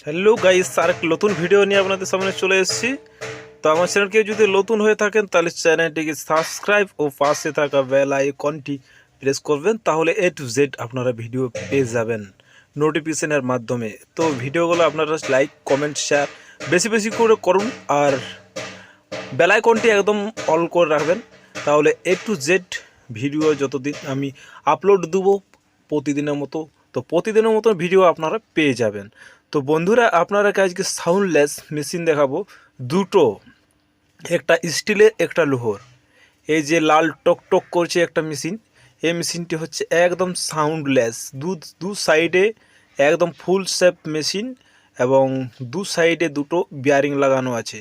Hello guys, আর এক নতুন video নিয়ে আপনাদের সামনে চলে এসেছি। তো আমার চ্যানেলকে যদি নতুন হয়ে থাকেন তাহলে চ্যানেলটিকে সাবস্ক্রাইব ও পাশে থাকা বেল আইকনটি প্রেস করবেন, তাহলে এ টু জেড আপনারা ভিডিও পেয়ে যাবেন নোটিফিকেশনের মাধ্যমে। তো ভিডিওগুলো আপনারা লাইক কমেন্ট শেয়ার বেশি বেশি করে করুন, আর বেল আইকনটি একদম অল করে রাখবেন, তাহলে এ টু জেড ভিডিও যতদিন আমি আপলোড দেবো প্রতিদিনের মতো, তো প্রতিদিনের মতো ভিডিও আপনারা পেয়ে যাবেন। তো বন্ধুরা, আপনারা আজকে সাউন্ডলেস মেশিন দেখাবো দুটো, একটা স্টিলের একটা লোহার। এই যে লাল টক টক করছে একটা মেশিন, এই মেশিনটি হচ্ছে একদম সাউন্ডলেস, দু সাইডে একদম ফুল শেপ মেশিন, এবং দু সাইডে দুটো বিয়ারিং লাগানো আছে,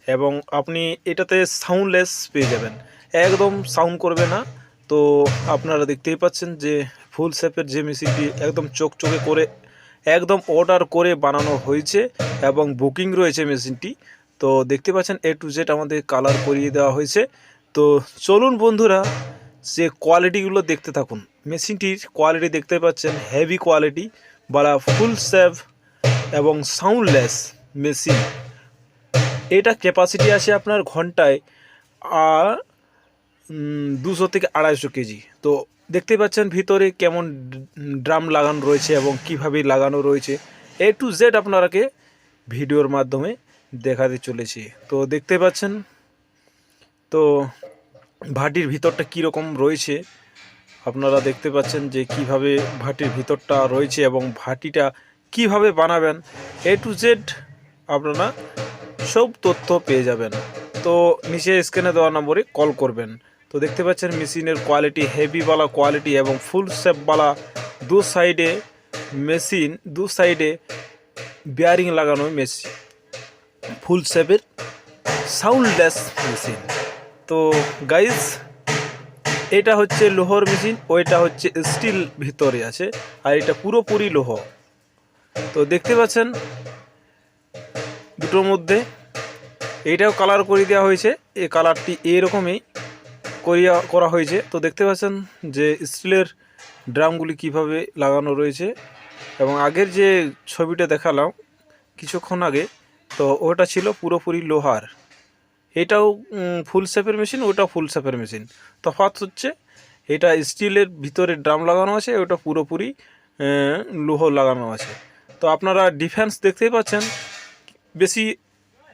এবং আপনি এটাতে সাউন্ডলেস পেয়ে যাবেন, একদম সাউন্ড করবে না। তো আপনারা দেখতেই পাচ্ছেন যে ফুল শেপের যে মেশিনটি একদম চকচকে করে একদম অর্ডার করে বানানো হয়েছে, এবং বুকিং রয়েছে মেশিনটি। তো দেখতে পাচ্ছেন এ টু জেড আমাদের কালার করিয়ে দেওয়া হয়েছে। তো চলুন বন্ধুরা, যে কোয়ালিটিগুলো দেখতে থাকুন। মেশিনটির কোয়ালিটি দেখতে পাচ্ছেন হেভি কোয়ালিটি বলা, ফুল সেভ এবং সাউন্ডলেস মেশিন। এটা ক্যাপাসিটি আছে আপনার ঘন্টায় আর 200 থেকে 250 কেজি। তো দেখতে পাচ্ছেন ভিতরে কেমন ড্রাম লাগানো রয়েছে এবং কিভাবে লাগানো রয়েছে, এ টু জেড আপনারাকে ভিডিওর মাধ্যমে দেখাতে চলেছি। তো দেখতে পাচ্ছেন তো ভাটির ভিতরটা কীরকম রয়েছে, আপনারা দেখতে পাচ্ছেন যে কিভাবে ভাটির ভিতরটা রয়েছে এবং ভাটিটা কিভাবে বানাবেন, এ টু জেড আপনারা সব তথ্য পেয়ে যাবেন। তো নিচে স্ক্রিনে দেওয়া নম্বরে কল করবেন। তো দেখতে পাচ্ছেন মেশিনের কোয়ালিটি হেভিওয়ালা কোয়ালিটি এবং ফুল শেপওয়ালা, দু সাইডে মেশিন, দু সাইডে বিয়ারিং লাগানো মেশিন, ফুল শেপের সাউন্ডলেস মেশিন। তো গাইজ, এটা হচ্ছে লোহার মেশিন, ওইটা হচ্ছে স্টিল ভিতরে আছে, আর এটা পুরোপুরি লোহ। তো দেখতে পাচ্ছেন দুটোর মধ্যে এইটাও কালার করে দেওয়া হয়েছে, এই কালারটি এরকমই করা হয়েছে। তো দেখতে পাচ্ছেন যে স্টিলের ড্রামগুলি কিভাবে লাগানো রয়েছে, এবং আগের যে ছবিটা দেখালাম কিছুক্ষণ আগে, তো ওটা ছিল পুরোপুরি লোহার। এটাও ফুল শেপের মেশিন, ওটাও ফুল শেপের মেশিন। তফাৎ হচ্ছে এটা স্টিলের ভিতরে ড্রাম লাগানো আছে, ওটা পুরোপুরি লোহ লাগানো আছে। তো আপনারা ডিফেন্স দেখতেই পাচ্ছেন, বেশি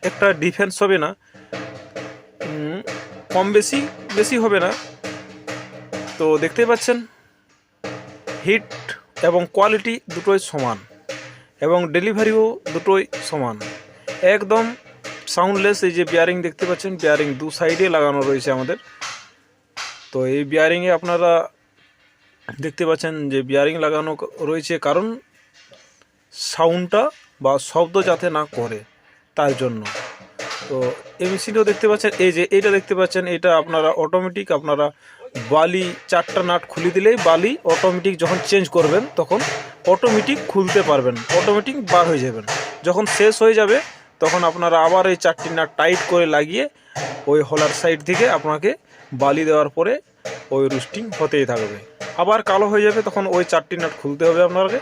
একটা ডিফেন্স হবে না, কম বেশি বেশি হবে না। তো দেখতেই পাচ্ছেন হিট এবং কোয়ালিটি দুটোই সমান, এবং ডেলিভারিও দুটোই সমান, একদম সাউন্ডলেস। এই যে বিয়ারিং দেখতে পাচ্ছেন, বিয়ারিং দু সাইডে লাগানো রয়েছে আমাদের। তো এই বিয়ারিংয়ে আপনারা দেখতে পাচ্ছেন যে বিয়ারিং লাগানো রয়েছে, কারণ সাউন্ডটা বা শব্দ যাতে না করে তার জন্য। তো এই মেশিনটাও দেখতে পাচ্ছেন, এই যে এইটা দেখতে পাচ্ছেন, এটা আপনারা অটোমেটিক, আপনারা বালি 4টা নাট খুলে দিলেই বালি অটোমেটিক যখন চেঞ্জ করবেন তখন অটোমেটিক খুলতে পারবেন, অটোমেটিক বার হয়ে যাবেন। যখন শেষ হয়ে যাবে তখন আপনারা আবার এই 4টি নাট টাইট করে লাগিয়ে ওই হোলার সাইড থেকে আপনাকে বালি দেওয়ার পরে ওই রুস্টিং হতেই থাকবে। আবার কালো হয়ে যাবে, তখন ওই 4টি নাট খুলতে হবে আপনাকে,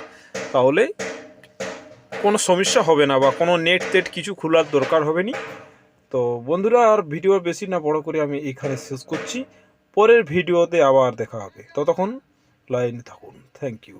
তাহলে কোনো সমস্যা হবে না, বা কোনো নেট টেট কিছু খোলার দরকার হবে না। তো বন্ধুরা, আর ভিডিও বেশি না বড় করে আমি এখানে শেষ করছি। পরের ভিডিওতে আবার দেখা হবে, ততক্ষণ লাইনে থাকুন। Thank you.